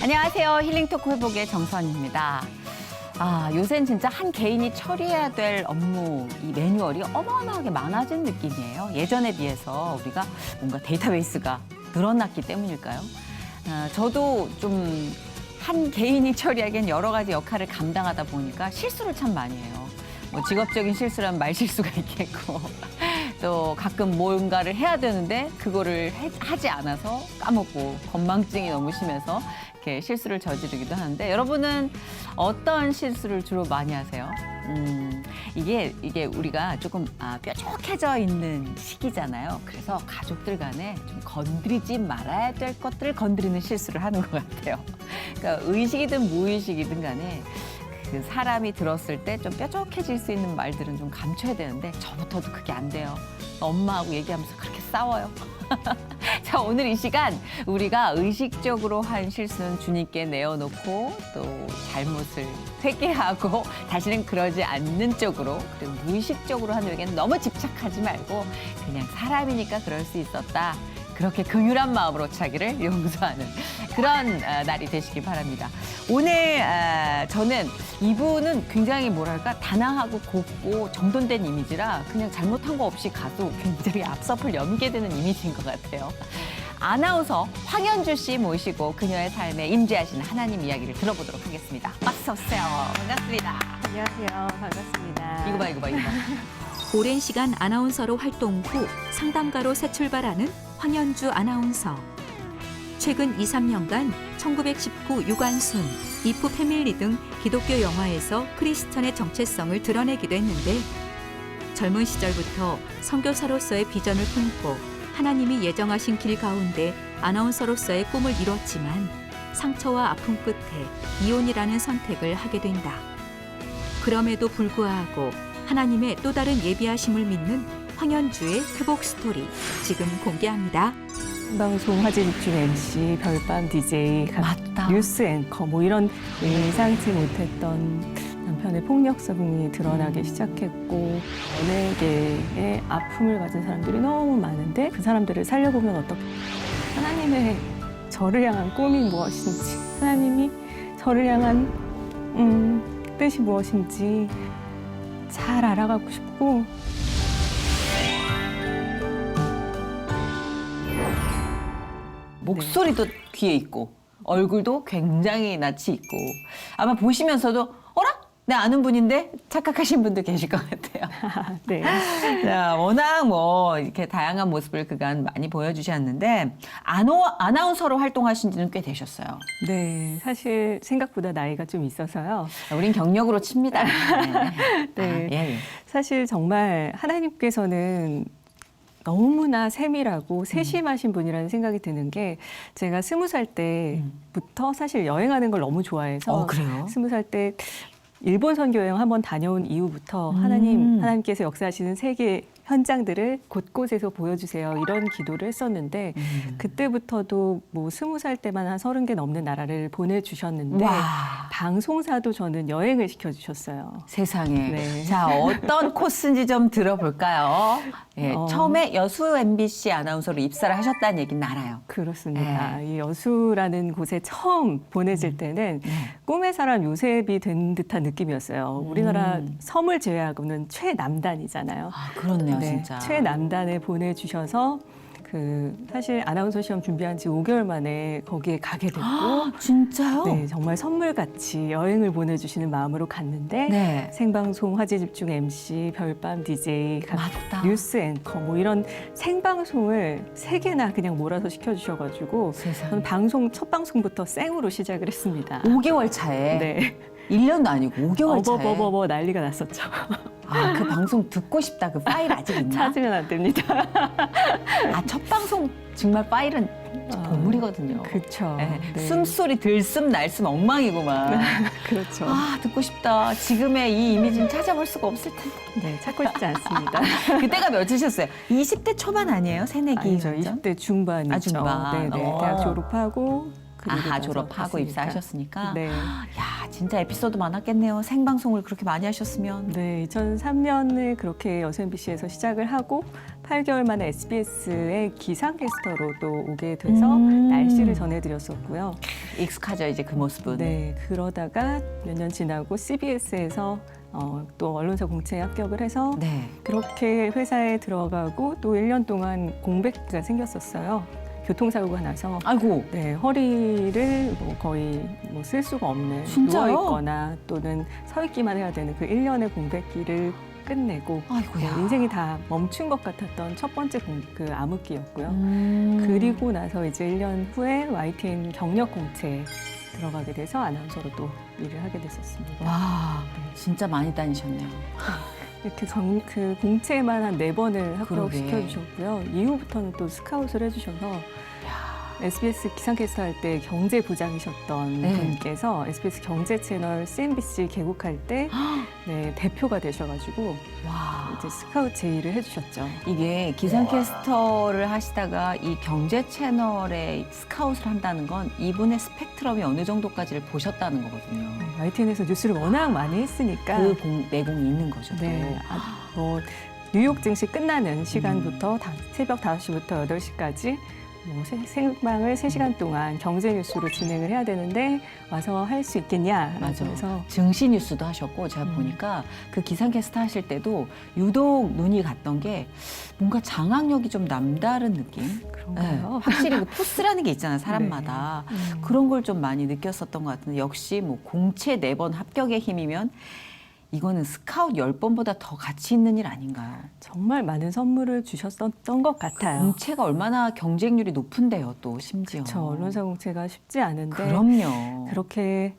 안녕하세요. 힐링토크 회복의 정선입니다. 요새는 진짜 한 개인이 처리해야 될 업무, 이 매뉴얼이 어마어마하게 많아진 느낌이에요. 예전에 비해서 우리가 뭔가 데이터베이스가 늘어났기 때문일까요? 저도 좀 한 개인이 처리하기엔 여러 가지 역할을 감당하다 보니까 실수를 참 많이 해요. 뭐 직업적인 실수라면 말실수가 있겠고 또 가끔 뭔가를 해야 되는데 그거를 하지 않아서 까먹고 건망증이 너무 심해서 이렇게 실수를 저지르기도 하는데 여러분은 어떤 실수를 주로 많이 하세요? 이게 우리가 조금 뾰족해져 있는 시기잖아요. 그래서 가족들 간에 좀 건드리지 말아야 될 것들을 건드리는 실수를 하는 것 같아요. 그러니까 의식이든 무의식이든 간에 그 사람이 들었을 때 좀 뾰족해질 수 있는 말들은 좀 감춰야 되는데 저부터도 그게 안 돼요. 엄마하고 얘기하면서 그렇게 싸워요. 자, 오늘 이 시간 우리가 의식적으로 한 실수는 주님께 내어놓고 또 잘못을 회개하고 다시는 그러지 않는 쪽으로 그리고 무의식적으로 하는 회개는 너무 집착하지 말고 그냥 사람이니까 그럴 수 있었다. 그렇게 긍휼한 마음으로 자기를 용서하는 그런 날이 되시길 바랍니다. 오늘 저는 이분은 굉장히 뭐랄까 단아하고 곱고 정돈된 이미지라 그냥 잘못한 거 없이 가도 굉장히 앞서풀 여미게 되는 이미지인 것 같아요. 아나운서 황현주 씨 모시고 그녀의 삶에 임재하시는 하나님 이야기를 들어보도록 하겠습니다. 어서 오세요. 반갑습니다. 안녕하세요. 반갑습니다. 이거 봐. 오랜 시간 아나운서로 활동 후 상담가로 새 출발하는 황현주 아나운서. 최근 2, 3년간 1919 유관순, 이프 패밀리 등 기독교 영화에서 크리스천의 정체성을 드러내기도 했는데 젊은 시절부터 선교사로서의 비전을 품고 하나님이 예정하신 길 가운데 아나운서로서의 꿈을 이뤘지만 상처와 아픔 끝에 이혼이라는 선택을 하게 된다. 그럼에도 불구하고 하나님의 또 다른 예비하심을 믿는 황현주의 회복 스토리 지금 공개합니다. 방송 화제 집중 MC, 별밤 DJ, 맞다. 뉴스 앵커 뭐 이런 예상치 못했던 남편의 폭력성이 드러나기 시작했고 연예계에 아픔을 가진 사람들이 너무 많은데 그 사람들을 살려보면 어떻게 하나님의 저를 향한 꿈이 무엇인지 하나님이 저를 향한 뜻이 무엇인지 잘 알아가고 싶고 목소리도 귀에 있고 얼굴도 굉장히 낯이 있고 아마 보시면서도 어라? 내 아는 분인데 착각하신 분도 계실 것 같아요. 네. 자, 워낙 뭐 이렇게 다양한 모습을 그간 많이 보여주셨는데 아나운서로 활동하신 지는 꽤 되셨어요. 네, 사실 생각보다 나이가 좀 있어서요. 우린 경력으로 칩니다. 네. 예. 사실 정말 하나님께서는 너무나 세밀하고 세심하신 분이라는 생각이 드는 게 제가 20살 때부터 사실 여행하는 걸 너무 좋아해서 그래요? 20살 때 일본 선교 여행 한번 다녀온 이후부터 하나님께서 역사하시는 세계 현장들을 곳곳에서 보여주세요. 이런 기도를 했었는데 그때부터도 뭐 20살 때만 한 30개 넘는 나라를 보내주셨는데 와. 방송사도 저는 여행을 시켜주셨어요. 세상에. 네. 자, 어떤 코스인지 좀 들어볼까요? 예, 처음에 여수 MBC 아나운서로 입사를 하셨다는 얘기는 알아요. 그렇습니다. 이 여수라는 곳에 처음 보내질 때는 꿈의 사람 요셉이 된 듯한 느낌이었어요. 우리나라 섬을 제외하고는 최남단이잖아요. 그렇네요, 진짜. 최남단에 보내주셔서 사실 아나운서 시험 준비한 지 5개월 만에 거기에 가게 됐고 진짜요? 네, 정말 선물같이 여행을 보내주시는 마음으로 갔는데 네. 생방송 화제 집중 MC, 별밤 DJ, 맞다. 뉴스 앵커 뭐 이런 생방송을 3개나 그냥 몰아서 시켜주셔가지고 세상에. 저는 첫 방송부터 생으로 시작을 했습니다. 5개월 차에. 네. 1년도 아니고 5개월 차에. 어버버버버 난리가 났었죠. 그 방송 듣고 싶다. 그 파일 아직 있나? 찾으면 안 됩니다. 첫 방송 정말 파일은 보물이거든요. 그렇죠. 네. 네. 숨소리, 들숨, 날숨 엉망이구만. 그렇죠. 듣고 싶다. 지금의 이 이미지는 찾아볼 수가 없을 텐데. 네, 찾고 싶지 않습니다. 그때가 몇이셨어요? 20대 초반 아니에요? 새내기 아니죠. 완전? 20대 중반이죠. 중반. 네네. 대학 졸업하고 그리고 나서 졸업하고 갔으니까. 입사하셨으니까. 네. 야, 진짜 에피소드 많았겠네요. 생방송을 그렇게 많이 하셨으면. 네, 2003년에 그렇게 여수 MBC에서 시작을 하고 8개월 만에 SBS의 기상캐스터로 또 오게 돼서 날씨를 전해드렸었고요. 익숙하죠, 이제 그 모습은. 네, 그러다가 몇 년 지나고 CBS에서 또 언론사 공채에 합격을 해서 네. 그렇게 회사에 들어가고 또 1년 동안 공백기가 생겼었어요. 교통사고가 나서 아이고. 네, 허리를 거의 쓸 수가 없는 진짜요? 누워있거나 또는 서 있기만 해야 되는 그 1년의 공백기를 끝내고 아이고야. 인생이 다 멈춘 것 같았던 첫 번째 그 암흑기였고요. 음. 그리고 나서 이제 1년 후에 YTN 경력 공채에 들어가게 돼서 아나운서로 또 일을 하게 됐었습니다. 와, 진짜 많이 다니셨네요. 이렇게 그 공채만 한 4번을 그러게. 합격시켜주셨고요. 이후부터는 또 스카웃을 해주셔서 SBS 기상캐스터 할 때 경제부장이셨던 네. 분께서 SBS 경제 채널 CNBC 개국할 때 네, 대표가 되셔가지고 와. 이제 스카웃 제의를 해주셨죠. 이게 기상캐스터를 하시다가 이 경제 채널에 스카웃을 한다는 건 이분의 스펙트럼이 어느 정도까지를 보셨다는 거거든요. YTN에서 뉴스를 워낙 많이 했으니까 그 내공이 있는 거죠. 또. 네, 뉴욕 증시 끝나는 시간부터 새벽 5시부터 8시까지 생방을 3시간 동안 경제 뉴스로 진행을 해야 되는데 와서 할 수 있겠냐. 맞아. 그래서 증시 뉴스도 하셨고 제가 보니까 그 기상캐스터 하실 때도 유독 눈이 갔던 게 뭔가 장악력이 좀 남다른 느낌? 그런가요? 확실히 그 포스라는 게 있잖아요, 사람마다. 네. 그런 걸 좀 많이 느꼈었던 것 같은데 역시 뭐 공채 4번 합격의 힘이면 이거는 스카웃 10번보다 더 가치 있는 일 아닌가요? 정말 많은 선물을 주셨던 것 같아요. 공채가 얼마나 경쟁률이 높은데요, 또 심지어. 저 언론사 공채가 쉽지 않은데 그럼요. 그렇게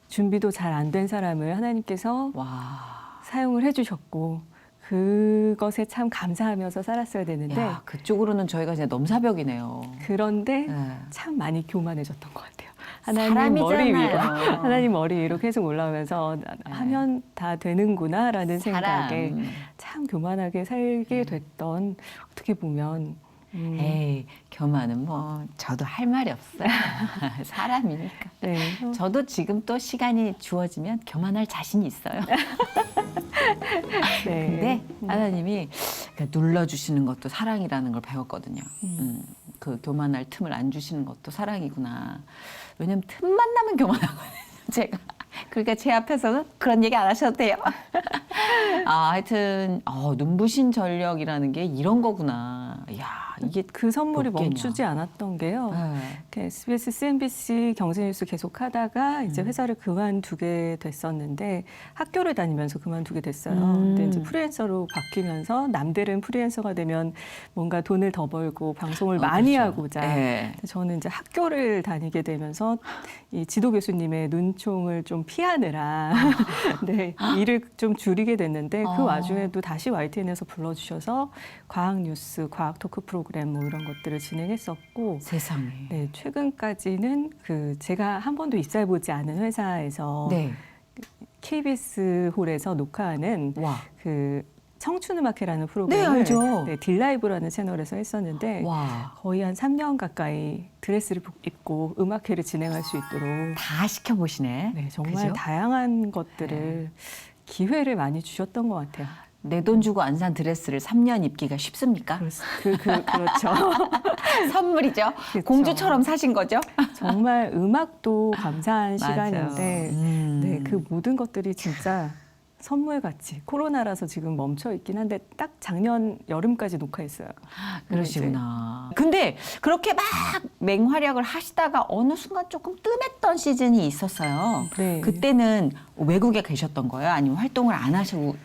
준비도 잘 안 된 사람을 하나님께서 와. 사용을 해주셨고 그것에 참 감사하면서 살았어야 되는데 야, 그쪽으로는 저희가 이제 넘사벽이네요. 그런데 네. 참 많이 교만해졌던 것 같아요. 사람이잖아요. 하나님 머리 위로 계속 올라오면서 하면 다 되는구나라는 생각에 참 교만하게 살게 됐던 어떻게 보면 에이, 교만은 뭐 저도 할 말이 없어요. 사람이니까. 네. 저도 지금 또 시간이 주어지면 교만할 자신이 있어요. 네. 근데 하나님이 눌러주시는 것도 사랑이라는 걸 배웠거든요. 그 교만할 틈을 안 주시는 것도 사랑이구나. 왜냐면 틈만 나면 교만하거든요, 제가. 그러니까 제 앞에서는 그런 얘기 안 하셔도 돼요. 하여튼 눈부신 전력이라는 게 이런 거구나. 야, 이게 그 선물이 몇 개냐. 멈추지 않았던 게요. 네. SBS, CNBC 경제뉴스 계속 하다가 이제 회사를 그만두게 됐었는데 학교를 다니면서 그만두게 됐어요. 근데 이제 프리랜서로 바뀌면서 남들은 프리랜서가 되면 뭔가 돈을 더 벌고 방송을 많이 그렇죠. 하고자 네. 저는 이제 학교를 다니게 되면서 이 지도 교수님의 눈총을 좀 피하느라 네, 일을 좀 줄이게 됐는데 그 와중에도 다시 YTN에서 불러주셔서 과학 뉴스, 과학 토크 프로그램 뭐 이런 것들을 진행했었고 세상에. 네, 최근까지는 그 제가 한 번도 입사해보지 않은 회사에서 네. KBS 홀에서 녹화하는 와. 그 청춘음악회라는 프로그램을 네, 알죠. 네, 딜라이브라는 채널에서 했었는데 와. 거의 한 3년 가까이 드레스를 입고 음악회를 진행할 수 있도록 다 시켜보시네. 네, 정말 그죠? 다양한 것들을 기회를 많이 주셨던 것 같아요. 내 돈 주고 안 산 드레스를 3년 입기가 쉽습니까? 그렇죠. 선물이죠. 그쵸. 공주처럼 사신 거죠? 정말 음악도 감사한 맞아요. 시간인데 네, 그 모든 것들이 진짜 선물같이 코로나라서 지금 멈춰 있긴 한데 딱 작년 여름까지 녹화했어요. 그러시구나. 근데 그렇게 막 맹활약을 하시다가 어느 순간 조금 뜸했던 시즌이 있었어요. 네. 그때는 외국에 계셨던 거예요? 아니면 활동을 안 하시고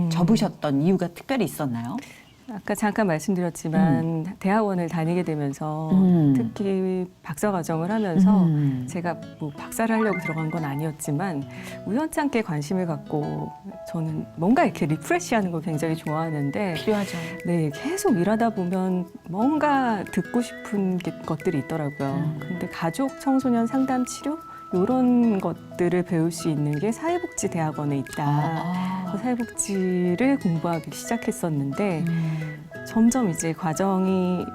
접으셨던 이유가 특별히 있었나요? 아까 잠깐 말씀드렸지만 대학원을 다니게 되면서 특히 박사 과정을 하면서 제가 뭐 박사를 하려고 들어간 건 아니었지만 우연찮게 관심을 갖고 저는 뭔가 이렇게 리프레시하는 걸 굉장히 좋아하는데 필요하죠. 네, 계속 일하다 보면 뭔가 듣고 싶은 것들이 있더라고요. 근데 가족 청소년 상담 치료 이런 것들을 배울 수 있는 게 사회복지대학원에 있다. 사회복지를 공부하기 시작했었는데 점점 이제 과정이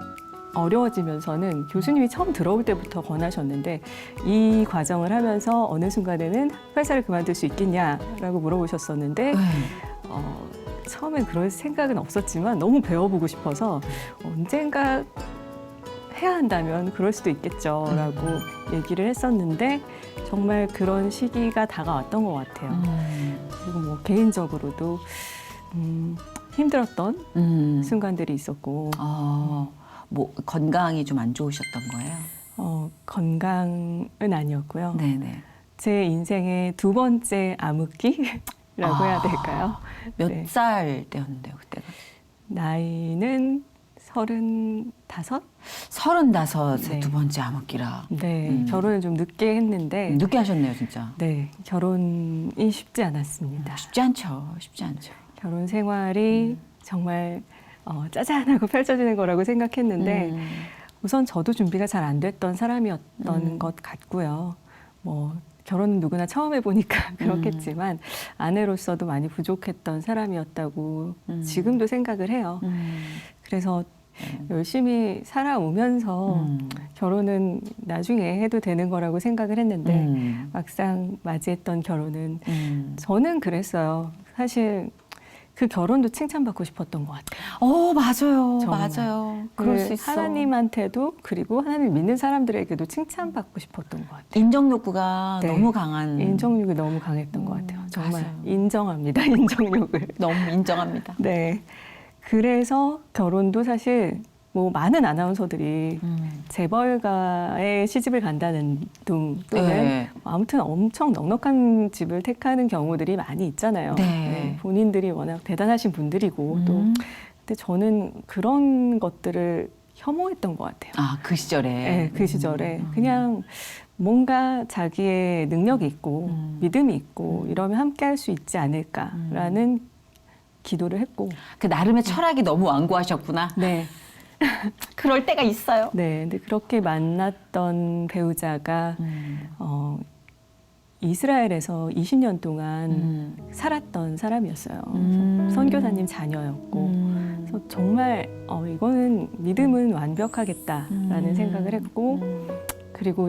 어려워지면서는 교수님이 처음 들어올 때부터 권하셨는데 이 과정을 하면서 어느 순간에는 회사를 그만둘 수 있겠냐라고 물어보셨었는데 처음엔 그럴 생각은 없었지만 너무 배워보고 싶어서 언젠가 해야 한다면 그럴 수도 있겠죠라고 얘기를 했었는데 정말 그런 시기가 다가왔던 것 같아요. 그리고 뭐 개인적으로도 힘들었던 순간들이 있었고 뭐 건강이 좀 안 좋으셨던 거예요? 건강은 아니었고요. 네네. 제 인생의 두 번째 암흑기라고 해야 될까요? 몇 네. 살 때였는데요, 그때가? 나이는 35? 35의 네. 두 번째 암흑기라. 네, 결혼을 좀 늦게 했는데 늦게 하셨네요, 진짜. 네, 결혼이 쉽지 않았습니다. 쉽지 않죠. 쉽지 않죠. 결혼 생활이 정말 짜잔하고 펼쳐지는 거라고 생각했는데 우선 저도 준비가 잘 안 됐던 사람이었던 것 같고요. 뭐 결혼은 누구나 처음 해보니까 그렇겠지만 아내로서도 많이 부족했던 사람이었다고 지금도 생각을 해요. 그래서 열심히 살아오면서 결혼은 나중에 해도 되는 거라고 생각을 했는데 막상 맞이했던 결혼은 저는 그랬어요. 사실 그 결혼도 칭찬받고 싶었던 것 같아요. 맞아요. 정말. 맞아요. 그럴 수 있어. 하나님한테도 그리고 하나님 믿는 사람들에게도 칭찬받고 싶었던 것 같아요. 인정 욕구가 네. 너무 강한. 인정욕이 너무 강했던 것 같아요. 정말 맞아요. 인정합니다. 인정욕을. 너무 인정합니다. 네. 그래서 결혼도 사실 뭐 많은 아나운서들이 재벌가의 시집을 간다는 또는 네. 아무튼 엄청 넉넉한 집을 택하는 경우들이 많이 있잖아요. 네. 본인들이 워낙 대단하신 분들이고 또 근데 저는 그런 것들을 혐오했던 것 같아요. 그 시절에. 네, 그 시절에 그냥 뭔가 자기의 능력이 있고 믿음이 있고 이러면 함께 할 수 있지 않을까라는 기도를 했고 그 나름의 철학이 너무 완고하셨구나. 네. 그럴 때가 있어요. 네, 근데 그렇게 만났던 배우자가 이스라엘에서 20년 동안 살았던 사람이었어요. 선교사님 자녀였고, 그래서 정말 이거는 믿음은 완벽하겠다라는 생각을 했고, 그리고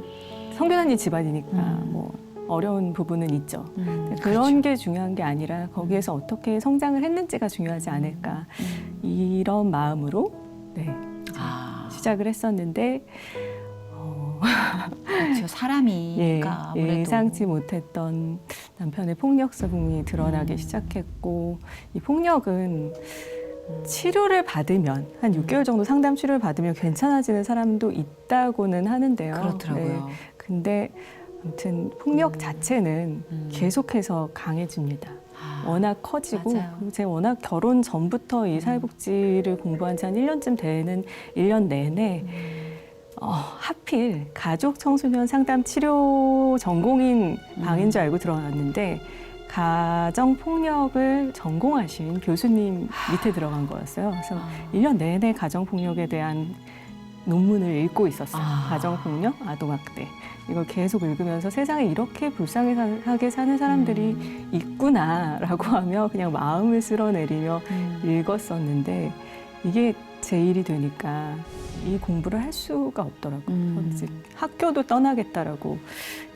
선교사님 집안이니까 뭐 어려운 부분은 있죠. 그런 게 중요한 게 아니라 거기에서 어떻게 성장을 했는지가 중요하지 않을까 이런 마음으로. 네, 시작을 했었는데 그렇죠. 사람이니까 아무래도. 예상치 못했던 남편의 폭력성 부분이 드러나기 시작했고 이 폭력은 치료를 받으면 한 6개월 정도 상담 치료를 받으면 괜찮아지는 사람도 있다고는 하는데요. 그렇더라고요. 네, 근데 아무튼 폭력 자체는 계속해서 강해집니다. 워낙 커지고 맞아요. 그리고 제가 워낙 결혼 전부터 이 사회복지를 공부한 지 한 1년쯤 되는 1년 내내 하필 가족 청소년 상담 치료 전공인 방인 줄 알고 들어갔는데 가정 폭력을 전공하신 교수님 밑에 들어간 거였어요. 그래서 1년 내내 가정 폭력에 대한 논문을 읽고 있었어요. 가정 폭력, 아동 학대. 이걸 계속 읽으면서 세상에 이렇게 불쌍하게 사는 사람들이 있구나라고 하며 그냥 마음을 쓸어내리며 읽었었는데 이게 제 일이 되니까 이 공부를 할 수가 없더라고요. 그래서 학교도 떠나겠다라고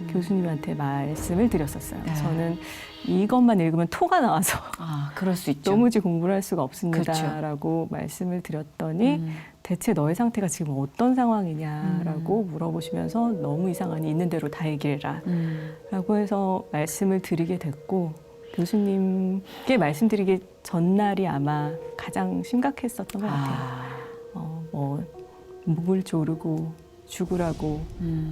교수님한테 말씀을 드렸었어요. 네. 저는 이것만 읽으면 토가 나와서 그럴 수 있죠. 도무지 공부를 할 수가 없습니다라고 그렇죠. 말씀을 드렸더니 대체 너의 상태가 지금 어떤 상황이냐라고 물어보시면서 너무 이상하니 있는 대로 다 얘기해라 라고 해서 말씀을 드리게 됐고 교수님께 말씀드리기 전날이 아마 가장 심각했었던 것 같아요. 뭐 목을 조르고 죽으라고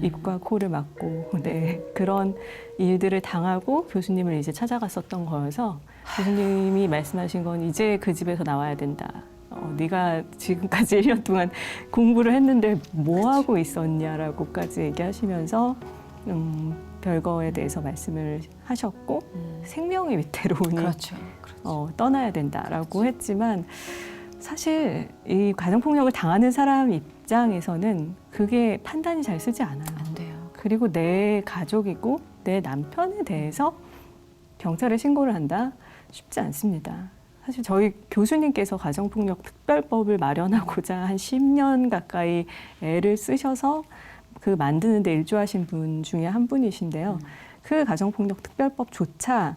입과 코를 막고 네, 그런 일들을 당하고 교수님을 이제 찾아갔었던 거여서 교수님이 말씀하신 건 이제 그 집에서 나와야 된다. 네가 지금까지 1년 동안 공부를 했는데 뭐 하고 있었냐라고까지 얘기하시면서 별거에 대해서 말씀을 하셨고 생명이 위태로우니 그렇죠. 떠나야 된다라고 했지만 사실 이 가정폭력을 당하는 사람 입장에서는 그게 판단이 잘 쓰지 않아요. 안 돼요. 그리고 내 가족이고 내 남편에 대해서 경찰에 신고를 한다? 쉽지 않습니다. 사실 저희 교수님께서 가정폭력 특별법을 마련하고자 한 10년 가까이 애를 쓰셔서 그 만드는 데 일조하신 분 중에 한 분이신데요. 그 가정폭력 특별법조차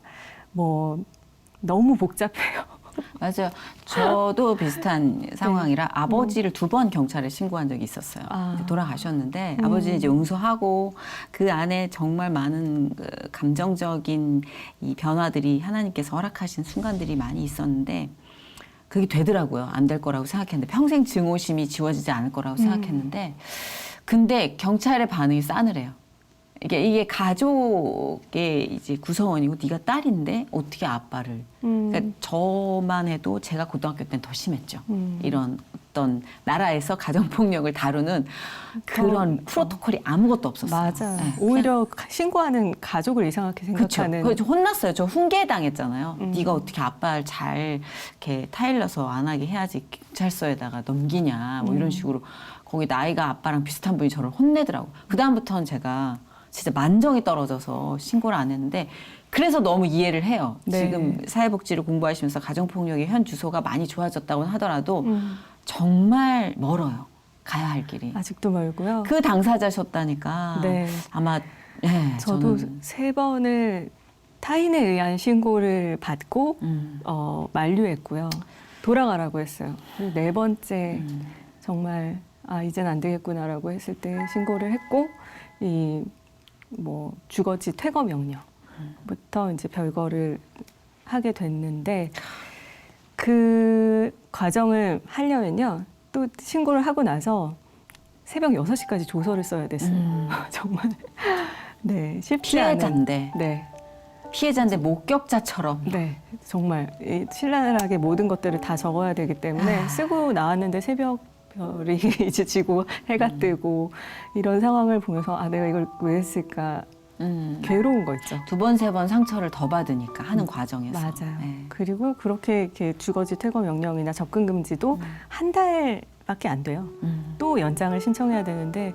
뭐 너무 복잡해요. 맞아요. 저도 비슷한 상황이라 아버지를 2번 경찰에 신고한 적이 있었어요. 아. 이제 돌아가셨는데 아버지는 이제 응수하고 그 안에 정말 많은 그 감정적인 이 변화들이 하나님께서 허락하신 순간들이 많이 있었는데 그게 되더라고요. 안 될 거라고 생각했는데 평생 증오심이 지워지지 않을 거라고 생각했는데 근데 경찰의 반응이 싸늘해요. 이게 가족의 이제 구성원이고 네가 딸인데 어떻게 아빠를 그러니까 저만 해도 제가 고등학교 때는 더 심했죠. 이런 어떤 나라에서 가정폭력을 다루는 그런 프로토콜이 아무것도 없었어요. 맞아요. 네. 오히려 신고하는 가족을 이상하게 그렇죠. 생각하는. 그래서 혼났어요. 저 훈계당했잖아요. 네가 어떻게 아빠를 잘 이렇게 타일러서 안 하게 해야지 경찰서에다가 넘기냐 뭐 이런 식으로 거기 나이가 아빠랑 비슷한 분이 저를 혼내더라고. 그 다음부터는 제가 진짜 만정이 떨어져서 신고를 안 했는데 그래서 너무 이해를 해요. 네. 지금 사회복지를 공부하시면서 가정폭력의 현 주소가 많이 좋아졌다고 하더라도 정말 멀어요. 가야 할 길이. 아직도 멀고요. 그 당사자셨다니까 네. 아마 네, 저도 저는 3번을 타인에 의한 신고를 받고 만류했고요. 돌아가라고 했어요. 그리고 4번째 정말 이젠 안 되겠구나라고 했을 때 신고를 했고 주거지 퇴거 명령부터 이제 별거를 하게 됐는데 그 과정을 하려면요. 또 신고를 하고 나서 새벽 6시까지 조서를 써야 됐어요. 정말 네, 쉽지 않은. 피해자인데 네. 피해자인데 목격자처럼 네, 정말 신랄하게 모든 것들을 다 적어야 되기 때문에 쓰고 나왔는데 새벽 별이 이제 지고 해가 뜨고 이런 상황을 보면서 내가 이걸 왜 했을까 괴로운 거 있죠. 2번, 3번 상처를 더 받으니까 하는 과정에서 맞아요. 네. 그리고 그렇게 이렇게 주거지 퇴거 명령이나 접근 금지도 한 달밖에 안 돼요. 또 연장을 신청해야 되는데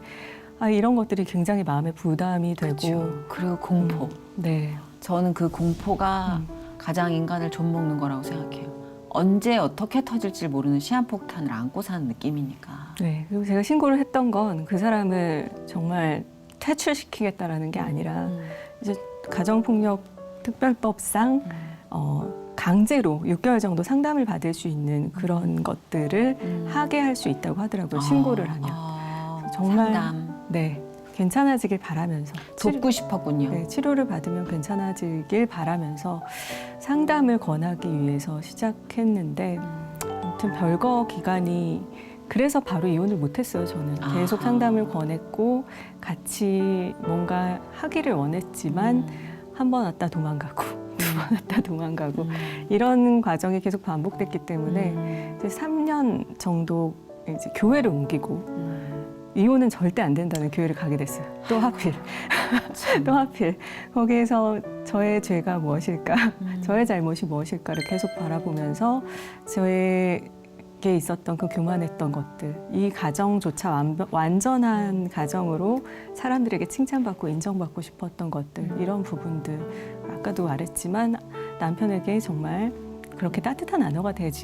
이런 것들이 굉장히 마음에 부담이 되고 그렇죠. 그리고 공포. 네. 저는 그 공포가 가장 인간을 좀먹는 거라고 생각해요. 언제 어떻게 터질지 모르는 시한폭탄을 안고 사는 느낌이니까. 네. 그리고 제가 신고를 했던 건 그 사람을 정말 퇴출시키겠다라는 게 아니라 이제 가정폭력 특별법상 강제로 6개월 정도 상담을 받을 수 있는 그런 것들을 하게 할 수 있다고 하더라고요. 신고를 하면. 정말 상담. 네. 괜찮아지길 바라면서 돕고 싶었군요. 네, 치료를 받으면 괜찮아지길 바라면서 상담을 권하기 위해서 시작했는데 아무튼 별거 기간이 그래서 바로 이혼을 못했어요. 저는 계속 상담을 권했고 같이 뭔가 하기를 원했지만 한 번 왔다 도망가고 두 번 왔다 도망가고 이런 과정이 계속 반복됐기 때문에 이제 3년 정도 이제 교회를 옮기고 이혼은 절대 안 된다는 교회를 가게 됐어요. 또 하필. 또 하필. 거기에서 저의 죄가 무엇일까? 저의 잘못이 무엇일까를 계속 바라보면서 저에게 있었던 그 교만했던 것들, 이 가정조차 완전한 가정으로 사람들에게 칭찬받고 인정받고 싶었던 것들, 이런 부분들. 아까도 말했지만 남편에게 정말 그렇게 따뜻한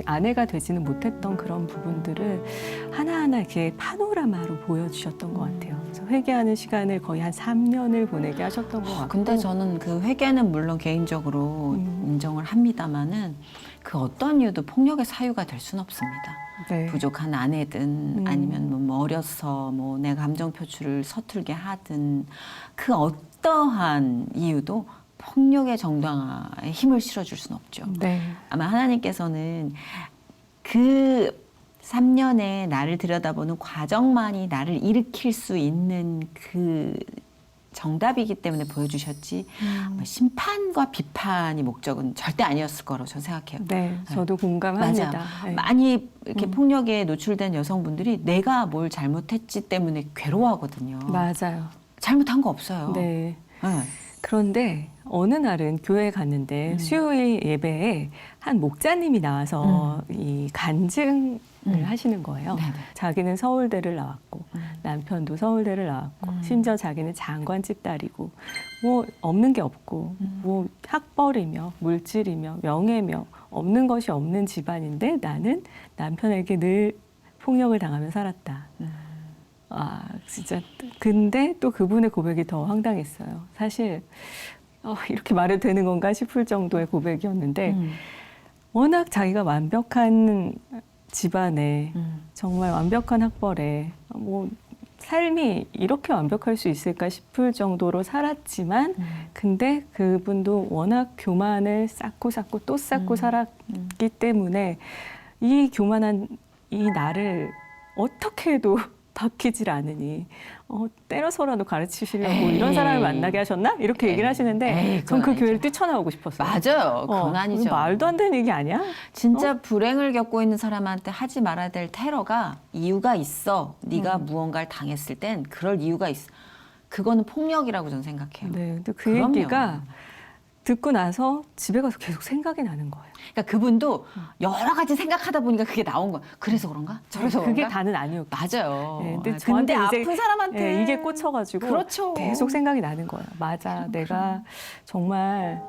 아내가 되지는 못했던 그런 부분들을 하나하나 이렇게 파노라마로 보여주셨던 것 같아요. 그래서 회개하는 시간을 거의 한 3년을 보내게 하셨던 것 같고. 근데 저는 그 회개는 물론 개인적으로 인정을 합니다마는 그 어떤 이유도 폭력의 사유가 될 수는 없습니다. 네. 부족한 아내든 아니면 뭐 어려서 뭐 내 감정 표출을 서툴게 하든 그 어떠한 이유도 폭력의 정당화에 힘을 실어줄 수는 없죠. 네. 아마 하나님께서는 그 3년의 나를 들여다보는 과정만이 나를 일으킬 수 있는 그 정답이기 때문에 보여주셨지 심판과 비판이 목적은 절대 아니었을 거라고 저는 생각해요. 네, 저도 공감합니다. 맞아요. 네. 많이 이렇게 폭력에 노출된 여성분들이 내가 뭘 잘못했지 때문에 괴로워하거든요. 맞아요. 잘못한 거 없어요. 네. 네. 그런데 어느 날은 교회에 갔는데 수요일 예배에 한 목자님이 나와서 이 간증을 하시는 거예요. 네네. 자기는 서울대를 나왔고 남편도 서울대를 나왔고 심지어 자기는 장관집 딸이고 뭐 없는 게 없고 뭐 학벌이며 물질이며 명예며 없는 것이 없는 집안인데 나는 남편에게 늘 폭력을 당하며 살았다. 진짜. 근데 또 그분의 고백이 더 황당했어요. 사실 이렇게 말해도 되는 건가 싶을 정도의 고백이었는데 워낙 자기가 완벽한 집안에 정말 완벽한 학벌에 뭐 삶이 이렇게 완벽할 수 있을까 싶을 정도로 살았지만 근데 그분도 워낙 교만을 쌓고 또 쌓고 살았기 때문에 이 교만한 이 나를 어떻게 해도 바뀌질 않으니 때려서라도 가르치시려고 에이. 이런 사람을 만나게 하셨나? 이렇게 얘기를 하시는데 에이, 전 그 그건 교회를 아니죠. 뛰쳐나오고 싶었어요. 맞아요. 그건 아니죠. 말도 안 되는 얘기 아니야? 진짜 불행을 겪고 있는 사람한테 하지 말아야 될 테러가 이유가 있어. 네가 무언가를 당했을 땐 그럴 이유가 있어. 그거는 폭력이라고 저는 생각해요. 네, 근데 그 그럼요. 얘기가 듣고 나서 집에 가서 계속 생각이 나는 거예요. 그러니까 그분도 여러 가지 생각하다 보니까 그게 나온 거야. 그래서 그런가? 저래서 그게 그런가? 다는 아니었고. 맞아요. 네, 근데 근데 저한테 이제 아픈 사람한테 네, 이게 꽂혀가지고 그렇죠. 계속 생각이 나는 거예요. 맞아, 내가 정말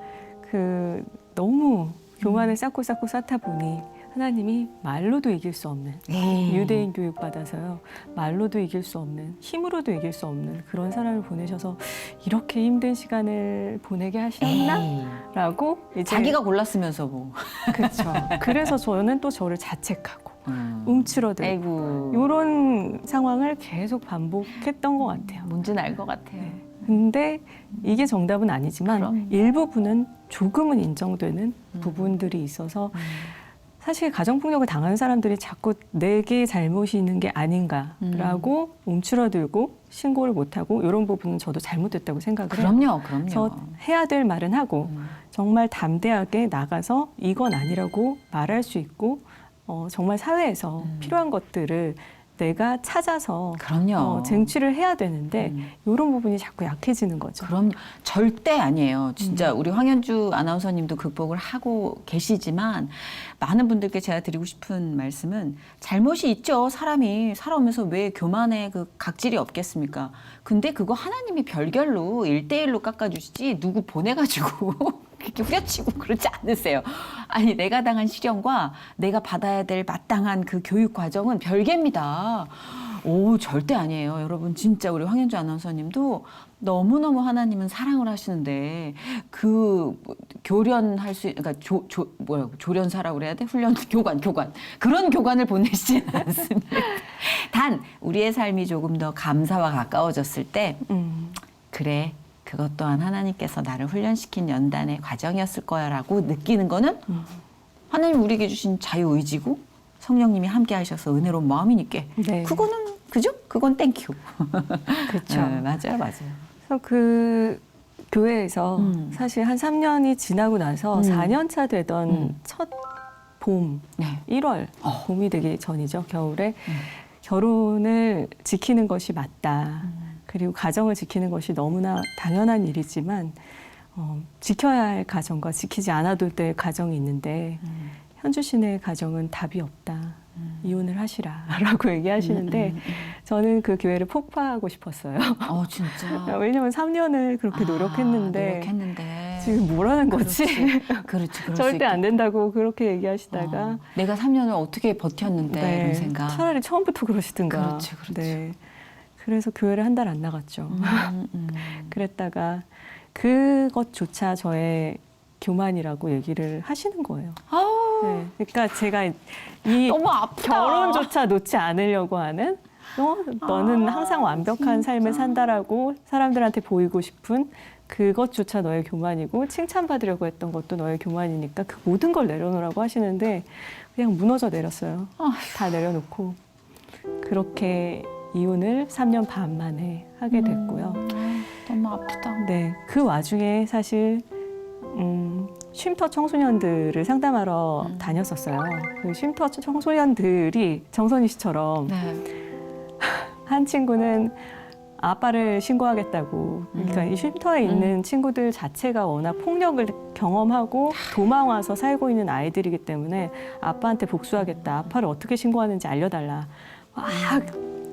그 너무 교만을 쌓고 쌓다 보니 하나님이 말로도 이길 수 없는 에이. 유대인 교육 받아서요. 말로도 이길 수 없는 힘으로도 이길 수 없는 그런 사람을 보내셔서 이렇게 힘든 시간을 보내게 하셨나라고 이제 자기가 골랐으면서 뭐. 그렇죠. 그래서 저는 또 저를 자책하고 움츠러들고 아이고. 이런 상황을 계속 반복했던 것 같아요. 뭔지는 알 것 같아요. 근데 이게 정답은 아니지만 그럼. 일부분은 조금은 인정되는 부분들이 있어서 사실 가정폭력을 당하는 사람들이 자꾸 내게 잘못이 있는 게 아닌가라고 움츠러들고 신고를 못하고 이런 부분은 저도 잘못됐다고 생각을 해요. 그럼요. 그래서 해야 될 말은 하고 정말 담대하게 나가서 이건 아니라고 말할 수 있고 정말 사회에서 필요한 것들을 내가 찾아서 그럼요. 쟁취를 해야 되는데 이런 부분이 자꾸 약해지는 거죠. 그럼 절대 아니에요. 진짜 우리 황현주 아나운서님도 극복을 하고 계시지만 많은 분들께 제가 드리고 싶은 말씀은 잘못이 있죠. 사람이 살아오면서 왜 교만의 그 각질이 없겠습니까? 근데 그거 하나님이 별결로 1대1로 깎아주시지 누구 보내가지고 그렇게 후려치고 그러지 않으세요. 아니 내가 당한 시련과 내가 받아야 될 마땅한 그 교육 과정은 별개입니다. 오 절대 아니에요. 여러분 진짜 우리 황현주 아나운서님도 너무너무 하나님은 사랑을 하시는데 그 교련할 수 그러니까 조련사라고 그래야 돼? 훈련 교관 그런 교관을 보내시진 않습니다. 단 우리의 삶이 조금 더 감사와 가까워졌을 때 그래 그것 또한 하나님께서 나를 훈련시킨 연단의 과정이었을 거야라고 느끼는 거는 하나님 우리에게 주신 자유의지고 성령님이 함께 하셔서 은혜로운 마음이니까 네. 그거는 그죠? 그건 땡큐. 그렇죠. 네, 맞아요. 그래서 그 교회에서 사실 한 3년이 지나고 나서 4년 차 되던 첫 봄, 네. 1월, 봄이 되기 전이죠. 겨울에 결혼을 지키는 것이 맞다. 그리고 가정을 지키는 것이 너무나 당연한 일이지만 지켜야 할 가정과 지키지 않아도 될 가정이 있는데 현주 씨네 가정은 답이 없다. 이혼을 하시라라고 얘기하시는데 저는 그 교회를 폭파하고 싶었어요. 진짜. 왜냐면 3년을 그렇게 노력했는데 지금 뭐라는 거지? 그렇지. 절대 안 된다고 그렇게 얘기하시다가 내가 3년을 어떻게 버텼는데 이런 생각. 차라리 처음부터 그러시든가. 그렇지. 네. 그래서 교회를 한 달 안 나갔죠. 그랬다가 그것조차 저의 교만이라고 얘기를 하시는 거예요. 네. 그러니까 제가 이 너무 아프다. 결혼조차 놓지 않으려고 하는 너는 항상 완벽한 삶을 산다라고 사람들한테 보이고 싶은 그것조차 너의 교만이고 칭찬받으려고 했던 것도 너의 교만이니까 그 모든 걸 내려놓으라고 하시는데 그냥 무너져 내렸어요. 다 내려놓고 그렇게 이혼을 3년 반 만에 하게 됐고요. 너무 아프다. 네, 그 와중에 사실 쉼터 청소년들을 상담하러 다녔었어요. 그 쉼터 청소년들이 정선희 씨처럼 네. 한 친구는 아빠를 신고하겠다고. 그러니까 이 쉼터에 있는 친구들 자체가 워낙 폭력을 경험하고 도망 와서 살고 있는 아이들이기 때문에 아빠한테 복수하겠다. 아빠를 어떻게 신고하는지 알려달라. 막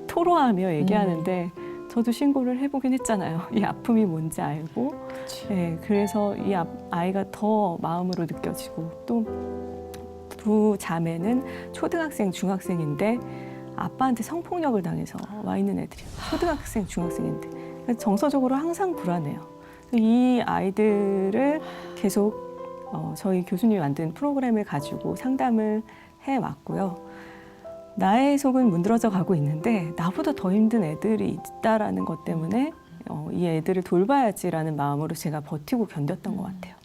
토로하며 얘기하는데 저도 신고를 해보긴 했잖아요. 이 아픔이 뭔지 알고. 네, 그래서 이 아이가 더 마음으로 느껴지고 또 두 자매는 초등학생, 중학생인데 아빠한테 성폭력을 당해서 와 있는 애들이에요. 초등학생, 중학생인데. 그래서 정서적으로 항상 불안해요. 이 아이들을 계속 저희 교수님이 만든 프로그램을 가지고 상담을 해왔고요. 나의 속은 문드러져 가고 있는데 나보다 더 힘든 애들이 있다라는 것 때문에 이 애들을 돌봐야지라는 마음으로 제가 버티고 견뎠던 것 같아요.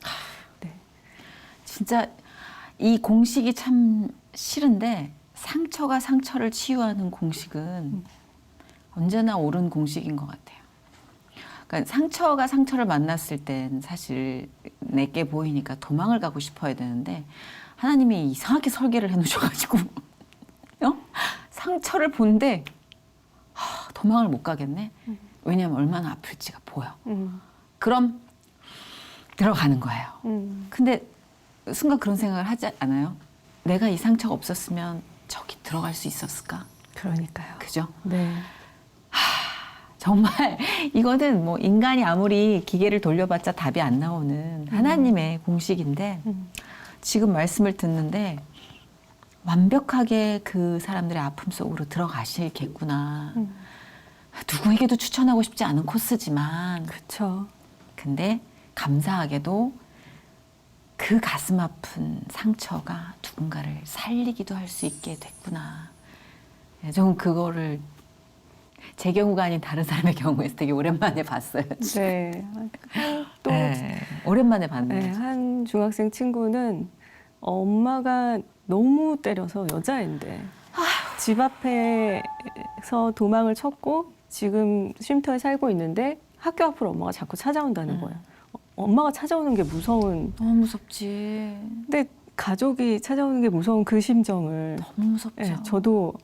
네. 진짜 이 공식이 참 싫은데 상처가 상처를 치유하는 공식은 언제나 옳은 공식인 것 같아요. 그러니까 상처가 상처를 만났을 땐 사실 내게 보이니까 도망을 가고 싶어야 되는데 하나님이 이상하게 설계를 해놓으셔가지고 상처를 본데 도망을 못 가겠네. 왜냐하면 얼마나 아플지가 보여. 그럼 들어가는 거예요. 근데 순간 그런 생각을 하지 않아요? 내가 이 상처가 없었으면 저기 들어갈 수 있었을까? 그러니까요. 그죠? 네. 정말 이거는 뭐 인간이 아무리 기계를 돌려봤자 답이 안 나오는 하나님의 공식인데 지금 말씀을 듣는데 완벽하게 그 사람들의 아픔 속으로 들어가시겠구나. 누구에게도 추천하고 싶지 않은 코스지만 그렇죠. 근데 감사하게도 그 가슴 아픈 상처가 누군가를 살리기도 할 수 있게 됐구나. 좀 그거를 제 경우가 아닌 다른 사람의 경우에서 되게 오랜만에 봤어요. 네. 또 오랜만에 봤네요. 네, 한 중학생 친구는 엄마가 너무 때려서 여자인데 집 앞에서 도망을 쳤고 지금 쉼터에 살고 있는데 학교 앞으로 엄마가 자꾸 찾아온다는 거예요. 엄마가 찾아오는 게 무서운. 너무 무섭지. 근데 가족이 찾아오는 게 무서운 그 심정을 너무 무섭죠. 네, 저도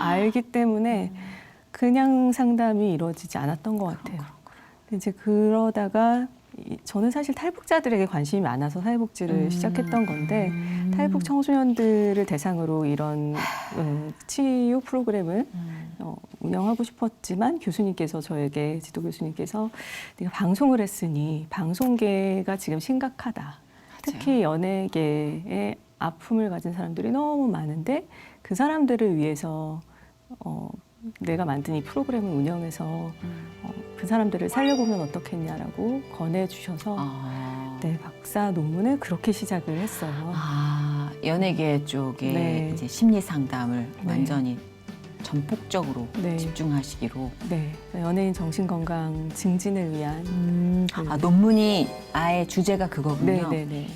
알기 때문에 그냥 상담이 이루어지지 않았던 것 같아요. 이제 그러다가 저는 사실 탈북자들에게 관심이 많아서 사회복지를 시작했던 건데 탈북 청소년들을 대상으로 이런 치유 프로그램을 운영하고 싶었지만 교수님께서 저에게 지도 교수님께서 네가 방송을 했으니 방송계가 지금 심각하다. 특히 연예계에 아픔을 가진 사람들이 너무 많은데 그 사람들을 위해서 내가 만든 이 프로그램을 운영해서 그 사람들을 살려보면 어떻겠냐라고 권해주셔서 네, 박사 논문을 그렇게 시작을 했어요. 연예계 쪽에 네. 이제 심리 상담을 네. 완전히 전폭적으로 네. 집중하시기로. 네, 연예인 정신건강 증진을 위한 논문이 아예 주제가 그거군요. 네네네.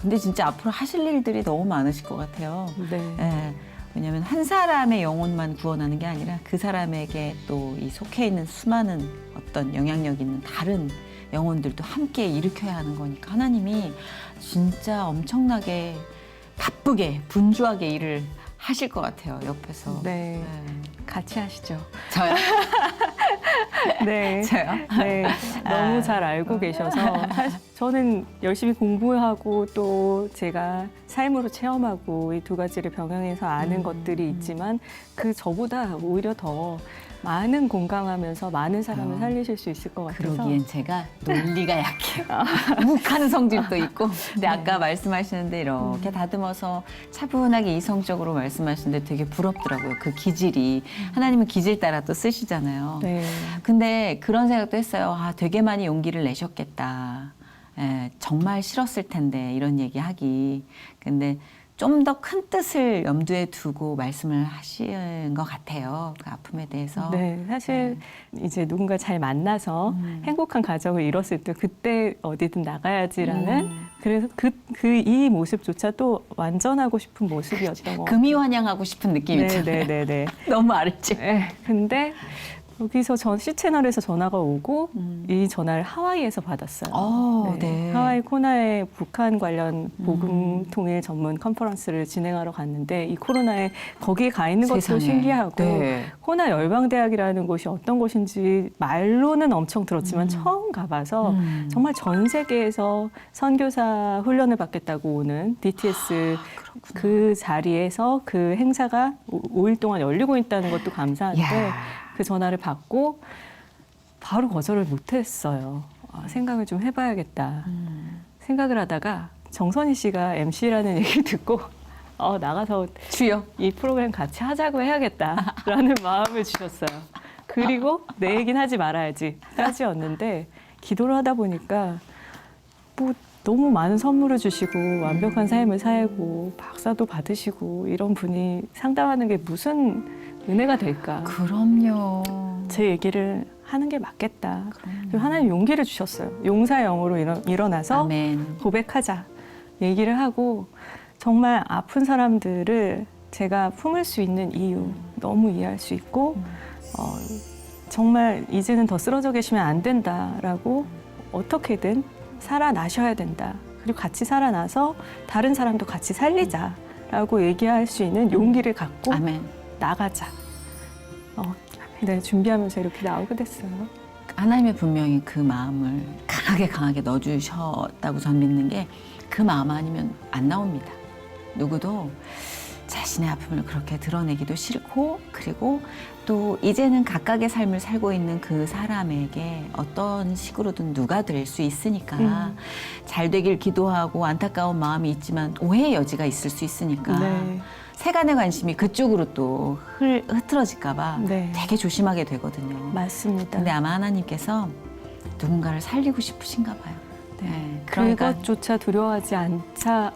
근데 진짜 앞으로 하실 일들이 너무 많으실 것 같아요. 네. 예. 왜냐하면 한 사람의 영혼만 구원하는 게 아니라 그 사람에게 또 이 속해 있는 수많은 어떤 영향력 있는 다른 영혼들도 함께 일으켜야 하는 거니까 하나님이 진짜 엄청나게 바쁘게 분주하게 일을 하실 것 같아요. 옆에서. 네. 예. 같이 하시죠. 저요? 네. 저요? 네. 너무 잘 알고 계셔서 사실 저는 열심히 공부하고 또 제가 삶으로 체험하고 이 두 가지를 병행해서 아는 것들이 있지만 그 저보다 오히려 더 많은 공감하면서 많은 사람을 살리실 수 있을 것 같아서 그러기엔 제가 논리가 약해요. 욱하는 성질도 있고. 근데 아까 말씀하시는데 이렇게 다듬어서 차분하게 이성적으로 말씀하시는데 되게 부럽더라고요. 그 기질이. 하나님은 기질 따라 또 쓰시잖아요. 네. 근데 그런 생각도 했어요. 되게 많이 용기를 내셨겠다. 정말 싫었을 텐데 이런 얘기하기. 근데 좀 더 큰 뜻을 염두에 두고 말씀을 하신 것 같아요. 그 아픔에 대해서. 네, 사실 이제 누군가 잘 만나서 행복한 가정을 이뤘을 때 그때 어디든 나가야지라는 그래서 이 모습조차 또 완전하고 싶은 모습이었던 것 같아요. 금이 환영하고 싶은 느낌 있잖아요. 네. 너무 아르지. 네, 근데 여기서 C채널에서 전화가 오고 이 전화를 하와이에서 받았어요. 네. 하와이 코나에 북한 관련 복음 통일 전문 컨퍼런스를 진행하러 갔는데 이 코로나에 거기에 가 있는 것도 세상에. 신기하고 네. 코나 열방대학이라는 곳이 어떤 곳인지 말로는 엄청 들었지만 처음 가봐서 정말 전 세계에서 선교사 훈련을 받겠다고 오는 DTS 그 자리에서 그 행사가 5일 동안 열리고 있다는 것도 감사한데 그 전화를 받고 바로 거절을 못했어요. 생각을 좀 해봐야겠다. 생각을 하다가 정선희 씨가 MC라는 얘기를 듣고 나가서 주여. 이 프로그램 같이 하자고 해야겠다라는 마음을 주셨어요. 그리고 내 얘기는 하지 말아야지 까지였는데 기도를 하다 보니까 뭐 너무 많은 선물을 주시고 완벽한 삶을 살고 박사도 받으시고 이런 분이 상담하는 게 무슨 은혜가 될까? 그럼요. 제 얘기를 하는 게 맞겠다. 그럼요. 그리고 하나님 용기를 주셨어요. 용사의 영으로 일어나서 아멘. 고백하자 얘기를 하고 정말 아픈 사람들을 제가 품을 수 있는 이유 너무 이해할 수 있고 정말 이제는 더 쓰러져 계시면 안 된다라고 어떻게든 살아나셔야 된다. 그리고 같이 살아나서 다른 사람도 같이 살리자라고 얘기할 수 있는 용기를 갖고 아멘. 나가자. 네, 준비하면서 이렇게 나오게 됐어요. 하나님이 분명히 그 마음을 강하게 넣어주셨다고 전 믿는 게 그 마음 아니면 안 나옵니다. 누구도 자신의 아픔을 그렇게 드러내기도 싫고 그리고 또 이제는 각각의 삶을 살고 있는 그 사람에게 어떤 식으로든 누가 될 수 있으니까 잘 되길 기도하고 안타까운 마음이 있지만 오해의 여지가 있을 수 있으니까 네. 세간의 관심이 그쪽으로 또 흐트러질까 봐 네. 되게 조심하게 되거든요. 맞습니다. 근데 아마 하나님께서 누군가를 살리고 싶으신가 봐요. 네. 그러니까 그것조차 두려워하지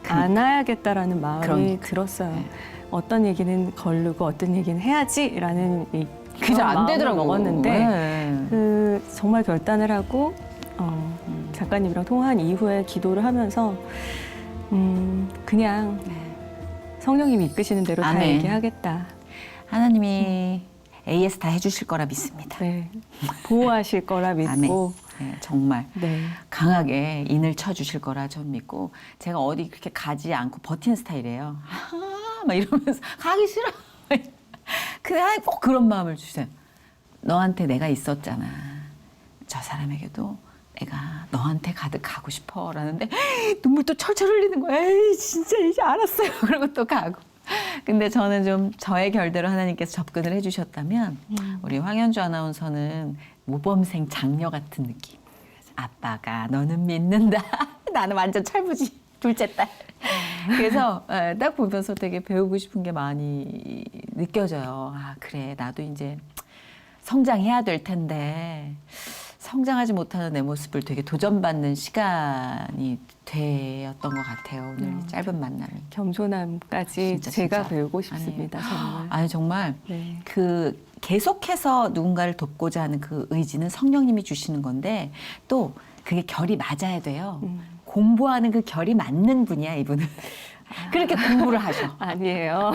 않아야겠다라는 마음이 그러니까. 들었어요. 네. 어떤 얘기는 거르고 어떤 얘기는 해야지라는 그저 안 되더라고. 먹었는데 네. 그 정말 결단을 하고 작가님이랑 통화한 이후에 기도를 하면서 그냥 성령님이 이끄시는 대로 다 아멘. 얘기하겠다. 하나님이 AS 다 해주실 거라 믿습니다. 네. 보호하실 거라 믿고 네, 정말 네. 강하게 인을 쳐주실 거라 전 믿고 제가 어디 그렇게 가지 않고 버티는 스타일이에요. 막 이러면서 가기 싫어. 근데 꼭 그런 마음을 주세요. 너한테 내가 있었잖아. 저 사람에게도 내가 너한테 가득 가고 싶어 라는데 눈물 또 철철 흘리는 거야. 에이 진짜 이제 알았어요. 그러고 또 가고. 근데 저는 좀 저의 결대로 하나님께서 접근을 해주셨다면 우리 황현주 아나운서는 모범생 장녀 같은 느낌. 아빠가 너는 믿는다. 나는 완전 철부지 둘째 딸. 그래서 딱 보면서 되게 배우고 싶은 게 많이 느껴져요. 아 그래 나도 이제 성장해야 될 텐데 성장하지 못하는 내 모습을 되게 도전받는 시간이 되었던 것 같아요. 오늘 짧은 만남이. 겸손함까지 진짜, 제가 진짜. 배우고 싶습니다. 정말. 아니 정말 네. 그 계속해서 누군가를 돕고자 하는 그 의지는 성령님이 주시는 건데 또 그게 결이 맞아야 돼요. 공부하는 그 결이 맞는 분이야 이분은. 그렇게 공부를 하셔. 아니에요.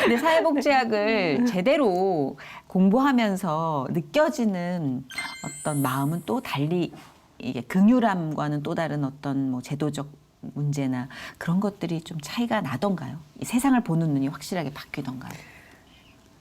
근데 사회복지학을 제대로 공부하면서 느껴지는 어떤 마음은 또 달리 이게 긍휼함과는 또 다른 어떤 뭐 제도적 문제나 그런 것들이 좀 차이가 나던가요? 이 세상을 보는 눈이 확실하게 바뀌던가요?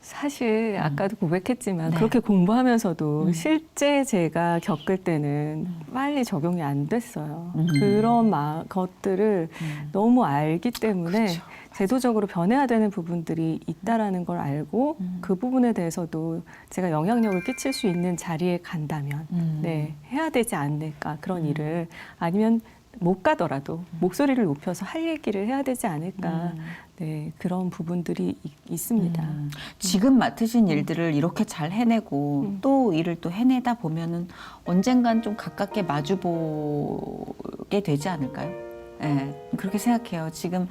사실 아까도 고백했지만 네. 그렇게 공부하면서도 실제 제가 겪을 때는 빨리 적용이 안 됐어요. 그런 것들을 너무 알기 때문에 그렇죠. 제도적으로 변해야 되는 부분들이 있다라는 걸 알고 그 부분에 대해서도 제가 영향력을 끼칠 수 있는 자리에 간다면 네, 해야 되지 않을까 그런 일을 아니면 못 가더라도 목소리를 높여서 할 얘기를 해야 되지 않을까 네, 그런 부분들이 있습니다. 지금 맡으신 일들을 이렇게 잘 해내고 또 일을 또 해내다 보면은 언젠간 좀 가깝게 마주보게 되지 않을까요? 네, 그렇게 생각해요. 지금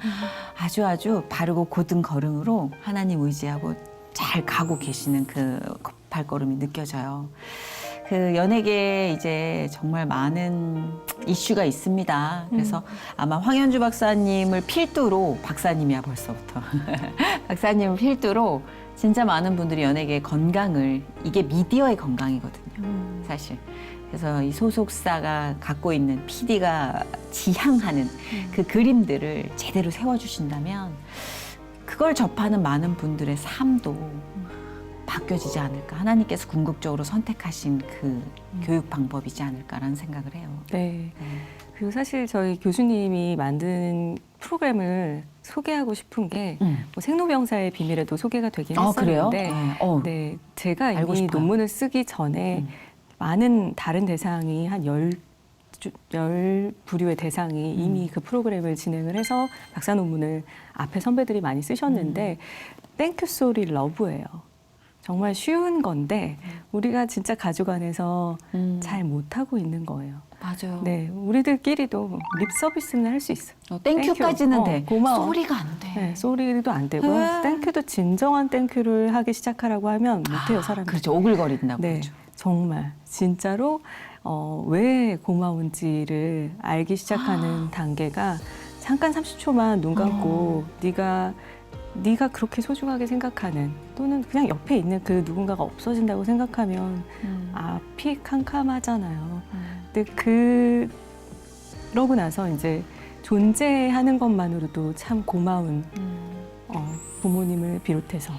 아주 바르고 곧은 걸음으로 하나님 의지하고 잘 가고 계시는 그 발걸음이 느껴져요. 그 연예계에 이제 정말 많은 이슈가 있습니다. 그래서 아마 황현주 박사님을 필두로, 박사님이야 벌써부터. 박사님을 필두로 진짜 많은 분들이 연예계의 건강을, 이게 미디어의 건강이거든요. 사실. 그래서 이 소속사가 갖고 있는 PD가 지향하는 그 그림들을 제대로 세워주신다면 그걸 접하는 많은 분들의 삶도 바뀌어지지 않을까. 하나님께서 궁극적으로 선택하신 그 교육 방법이지 않을까라는 생각을 해요. 네. 그리고 사실 저희 교수님이 만든 프로그램을 소개하고 싶은 게 뭐 생로병사의 비밀에도 소개가 되긴 그래요? 했었는데 네. 네, 제가 알고 이미 싶어요. 논문을 쓰기 전에 많은 다른 대상이 한 10부류의 대상이 이미 그 프로그램을 진행을 해서 박사 논문을 앞에 선배들이 많이 쓰셨는데 땡큐 소리 러브예요. 정말 쉬운 건데 우리가 진짜 가족 안에서 잘 못하고 있는 거예요. 맞아요. 네, 우리들끼리도 립 서비스는 할 수 있어. 땡큐까지는 땡큐. 돼. 고마워. 소리가 안 돼. 네, 소리도 안 되고 아. 땡큐도 진정한 땡큐를 하기 시작하라고 하면 못해요, 사람들이. 그렇죠. 오글거린다고. 네, 그렇죠. 정말 진짜로 왜 고마운지를 알기 시작하는 단계가 잠깐 30초만 눈 감고 네가 그렇게 소중하게 생각하는 또는 그냥 옆에 있는 그 누군가가 없어진다고 생각하면 앞이 캄캄하잖아요. 근데 그러고 나서 이제 존재하는 것만으로도 참 고마운 부모님을 비롯해서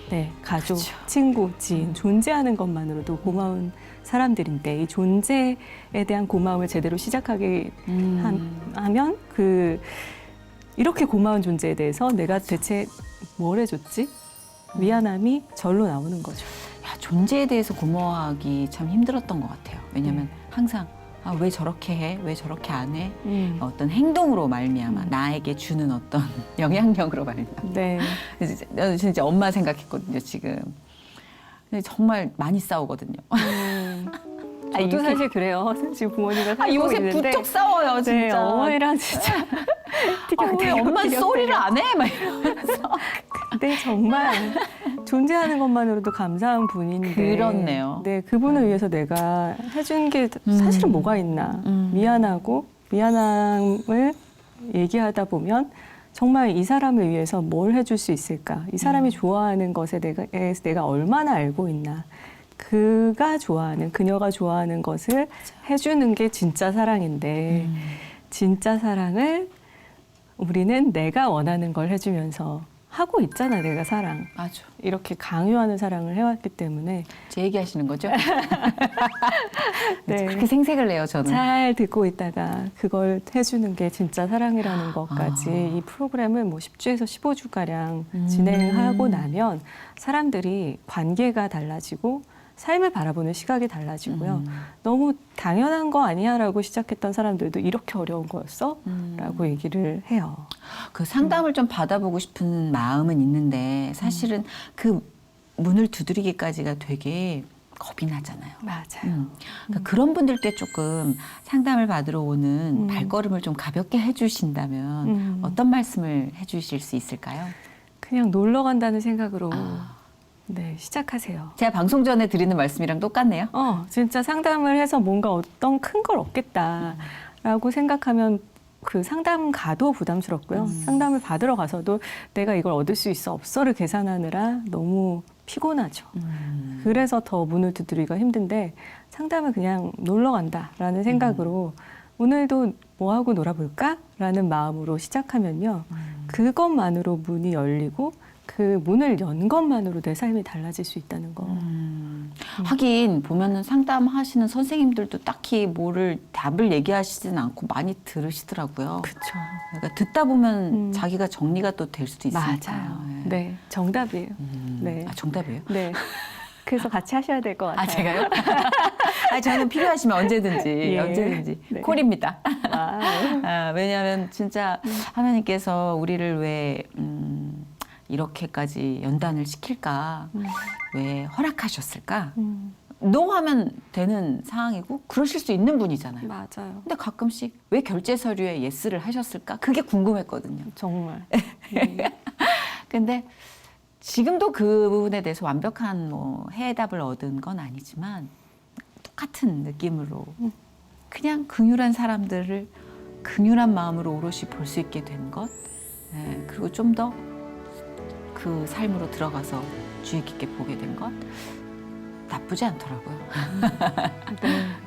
네, 가족, 그렇죠. 친구, 지인 존재하는 것만으로도 고마운 사람들인데 이 존재에 대한 고마움을 제대로 시작하게 하면 이렇게 고마운 존재에 대해서 내가 대체 뭘 해줬지? 미안함이 절로 나오는 거죠. 야, 존재에 대해서 고마워하기 참 힘들었던 것 같아요. 왜냐하면 항상 왜 저렇게 해? 왜 저렇게 안 해? 어떤 행동으로 말미암아 나에게 주는 어떤 영향력으로 말미암아. 네. 저는 진짜 엄마 생각했거든요, 지금. 근데 정말 많이 싸우거든요. 저도 이게- 사실 그래요. 지금 부모님과 살고 요새 있는데 부쩍 싸워요, 진짜. 네, 어머니랑 진짜 왜 엄마 소리를 안 해? 막 이러면서. 근데 정말 존재하는 것만으로도 감사한 분인데 그렇네요. 네, 그분을 위해서 내가 해준 게 사실은 뭐가 있나 미안하고 미안함을 얘기하다 보면 정말 이 사람을 위해서 뭘 해줄 수 있을까? 이 사람이 좋아하는 것에 내가 얼마나 알고 있나? 그녀가 좋아하는 것을 해주는 게 진짜 사랑인데 진짜 사랑을 우리는 내가 원하는 걸 해주면서 하고 있잖아, 내가 사랑. 맞아. 이렇게 강요하는 사랑을 해왔기 때문에 제 얘기하시는 거죠? 네. 그렇게 생색을 내요, 저는. 잘 듣고 있다가 그걸 해주는 게 진짜 사랑이라는 것까지 이 프로그램을 뭐 10주에서 15주가량 진행하고 나면 사람들이 관계가 달라지고 삶을 바라보는 시각이 달라지고요. 너무 당연한 거 아니야 라고 시작했던 사람들도 이렇게 어려운 거였어? 라고 얘기를 해요. 그 상담을 좀 받아보고 싶은 마음은 있는데 사실은 그 문을 두드리기까지가 되게 겁이 나잖아요. 맞아요. 그러니까 그런 분들께 조금 상담을 받으러 오는 발걸음을 좀 가볍게 해주신다면 어떤 말씀을 해주실 수 있을까요? 그냥 놀러 간다는 생각으로 네, 시작하세요. 제가 방송 전에 드리는 말씀이랑 똑같네요. 진짜 상담을 해서 뭔가 어떤 큰 걸 얻겠다라고 생각하면 그 상담 가도 부담스럽고요. 상담을 받으러 가서도 내가 이걸 얻을 수 있어 없어를 계산하느라 너무 피곤하죠. 그래서 더 문을 두드리기가 힘든데 상담을 그냥 놀러 간다라는 생각으로 오늘도 뭐하고 놀아볼까? 라는 마음으로 시작하면요. 그것만으로 문이 열리고 그 문을 연 것만으로 내 삶이 달라질 수 있다는 거. 하긴 보면은 상담하시는 선생님들도 딱히 뭐를 답을 얘기하시진 않고 많이 들으시더라고요. 그렇죠. 그러니까 듣다 보면 자기가 정리가 또 될 수도 있으니까요. 맞아요. 네, 정답이에요. 네. 정답이에요? 네. 그래서 같이 하셔야 될 것 같아요. 아, 제가요? 저는 필요하시면 언제든지, 예. 언제든지 네. 콜입니다. 아, 왜냐하면 진짜 하나님께서 우리를 왜 이렇게까지 연단을 시킬까? 왜 허락하셨을까? 노 하면 되는 상황이고 그러실 수 있는 분이잖아요. 맞아요. 근데 가끔씩 왜 결제 서류에 예스를 하셨을까? 그게 궁금했거든요. 정말. 근데 지금도 그 부분에 대해서 완벽한 뭐 해답을 얻은 건 아니지만 똑같은 느낌으로 그냥 긍휼한 사람들을 긍휼한 마음으로 오롯이 볼 수 있게 된 것, 그리고 좀 더 그 삶으로 들어가서 주의 깊게 보게 된 것 나쁘지 않더라고요.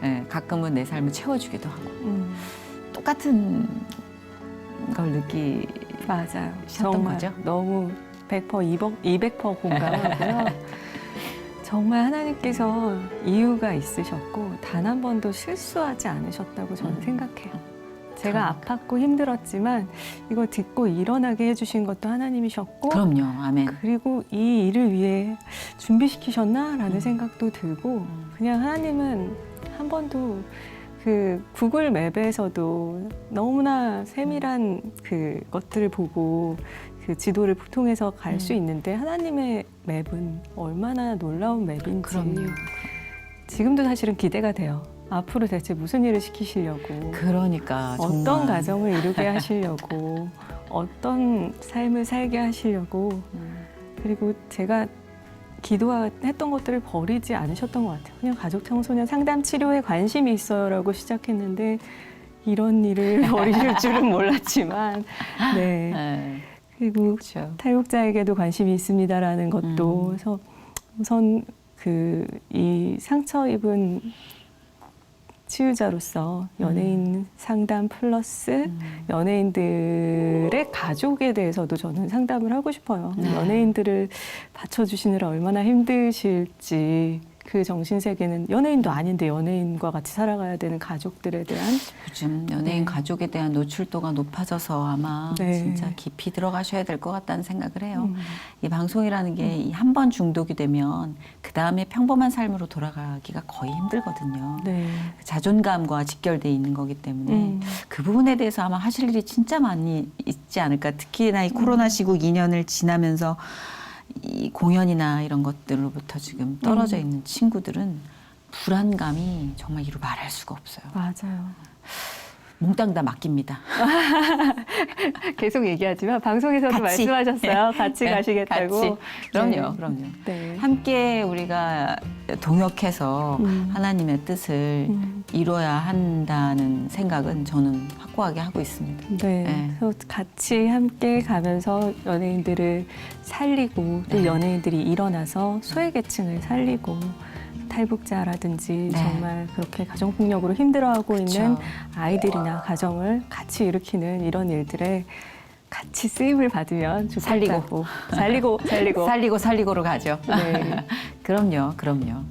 네, 가끔은 내 삶을 채워주기도 하고 똑같은 걸 맞아요. 느끼셨던 정말 거죠? 너무 100%, 200% 공감하고요. 정말 하나님께서 이유가 있으셨고 단 한 번도 실수하지 않으셨다고 저는 생각해요. 제가 아팠고 힘들었지만 이거 듣고 일어나게 해주신 것도 하나님이셨고 그럼요. 아멘. 그리고 이 일을 위해 준비시키셨나라는 생각도 들고 그냥 하나님은 한 번도 그 구글 맵에서도 너무나 세밀한 그 것들을 보고 그 지도를 통해서 갈 수 있는데 하나님의 맵은 얼마나 놀라운 맵인지 그럼요. 지금도 사실은 기대가 돼요. 앞으로 대체 무슨 일을 시키시려고, 그러니까 어떤 정말. 가정을 이루게 하시려고, 어떤 삶을 살게 하시려고. 그리고 제가 기도했던 것들을 버리지 않으셨던 것 같아요. 그냥 가족 청소년 상담 치료에 관심이 있어요라고 시작했는데 이런 일을 버리실 줄은 몰랐지만, 네. 네. 그리고 그렇죠. 탈북자에게도 관심이 있습니다라는 것도 그래서 우선 이 상처 입은 치유자로서 연예인 상담 플러스 연예인들의 가족에 대해서도 저는 상담을 하고 싶어요. 네. 연예인들을 받쳐주시느라 얼마나 힘드실지, 그 정신세계는 연예인도 아닌데 연예인과 같이 살아가야 되는 가족들에 대한 요즘 연예인 네. 가족에 대한 노출도가 높아져서 아마 네. 진짜 깊이 들어가셔야 될 것 같다는 생각을 해요. 음. 이 방송이라는 게 한 번 중독이 되면 그 다음에 평범한 삶으로 돌아가기가 거의 힘들거든요. 네. 자존감과 직결돼 있는 거기 때문에 그 부분에 대해서 아마 하실 일이 진짜 많이 있지 않을까. 특히나 이 코로나 시국 2년을 지나면서 이 공연이나 이런 것들로부터 지금 떨어져 있는 친구들은 불안감이 정말 이루 말할 수가 없어요. 맞아요. 몽땅 다 맡깁니다. 계속 얘기하지만 방송에서도 같이. 말씀하셨어요. 같이 네, 가시겠다고. 같이. 그럼요, 네. 그럼요. 네. 함께 우리가 동역해서 하나님의 뜻을 이뤄야 한다는 생각은 저는 확고하게 하고 있습니다. 네. 네. 그래서 같이 함께 가면서 연예인들을 살리고 또 네. 연예인들이 일어나서 소외계층을 살리고 탈북자라든지 네. 정말 그렇게 가정폭력으로 힘들어하고 그쵸. 있는 아이들이나 가정을 같이 일으키는 이런 일들에 같이 쓰임을 받으면 좋겠다고. 살리고 살리고로 가죠. 네. 그럼요, 그럼요.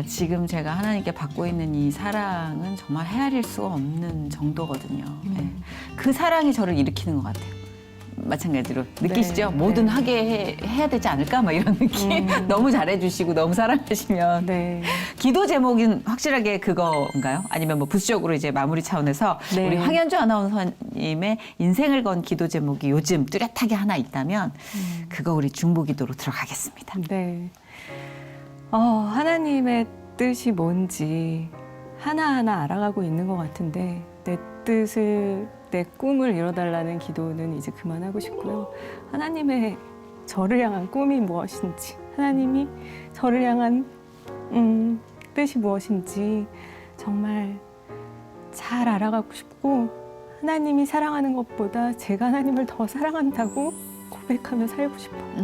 지금 제가 하나님께 받고 있는 이 사랑은 정말 헤아릴 수가 없는 정도거든요. 네. 그 사랑이 저를 일으키는 것 같아요. 마찬가지로 느끼시죠? 네, 뭐든 네. 하게 해야 되지 않을까? 막 이런 느낌. 너무 잘해주시고 너무 사랑하시면. 네. 기도 제목은 확실하게 그건가요? 아니면 뭐 부수적으로 이제 마무리 차원에서 네. 우리 황현주 아나운서님의 인생을 건 기도 제목이 요즘 뚜렷하게 하나 있다면 그거 우리 중보기도로 들어가겠습니다. 네. 하나님의 뜻이 뭔지 하나하나 알아가고 있는 것 같은데 내 꿈을 이뤄달라는 기도는 이제 그만하고 싶고요. 하나님의 저를 향한 꿈이 무엇인지, 하나님이 저를 향한 뜻이 무엇인지 정말 잘 알아가고 싶고, 하나님이 사랑하는 것보다 제가 하나님을 더 사랑한다고 고백하며 살고 싶어요.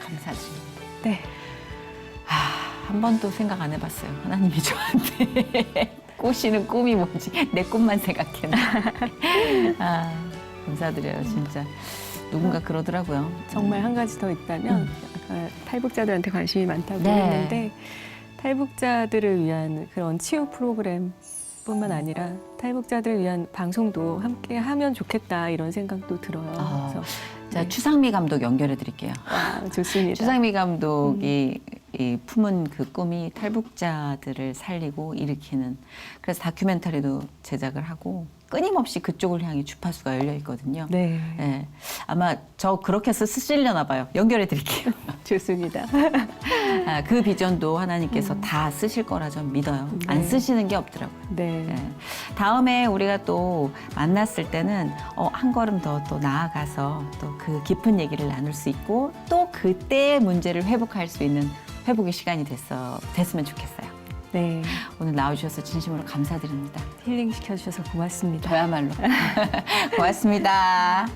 감사드립니다. 네. 한 번도 생각 안 해봤어요. 하나님이 저한테 꾸시는 꿈이 뭔지 내 꿈만 생각했나. 감사드려요, 진짜. 누군가 그러더라고요. 정말 한 가지 더 있다면 아까 탈북자들한테 관심이 많다고 네. 했는데 탈북자들을 위한 그런 치유 프로그램뿐만 아니라 탈북자들을 위한 방송도 함께 하면 좋겠다 이런 생각도 들어요. 그래서 자, 추상미 감독 연결해 드릴게요. 좋습니다. 추상미 감독이 이 품은 그 꿈이 탈북자들을 살리고 일으키는, 그래서 다큐멘터리도 제작을 하고 끊임없이 그쪽을 향해 주파수가 열려 있거든요. 네, 예. 아마 저 그렇게 해서 쓰시려나 봐요. 연결해 드릴게요. 좋습니다. 그 비전도 하나님께서 다 쓰실 거라 전 믿어요. 안 네. 쓰시는 게 없더라고요. 네, 예. 다음에 우리가 또 만났을 때는 한 걸음 더 또 나아가서 또 그 깊은 얘기를 나눌 수 있고 또 그때의 문제를 회복할 수 있는 회복의 시간이 됐으면 좋겠어요. 네, 오늘 나와주셔서 진심으로 감사드립니다. 힐링 시켜주셔서 고맙습니다. 저야말로. 고맙습니다.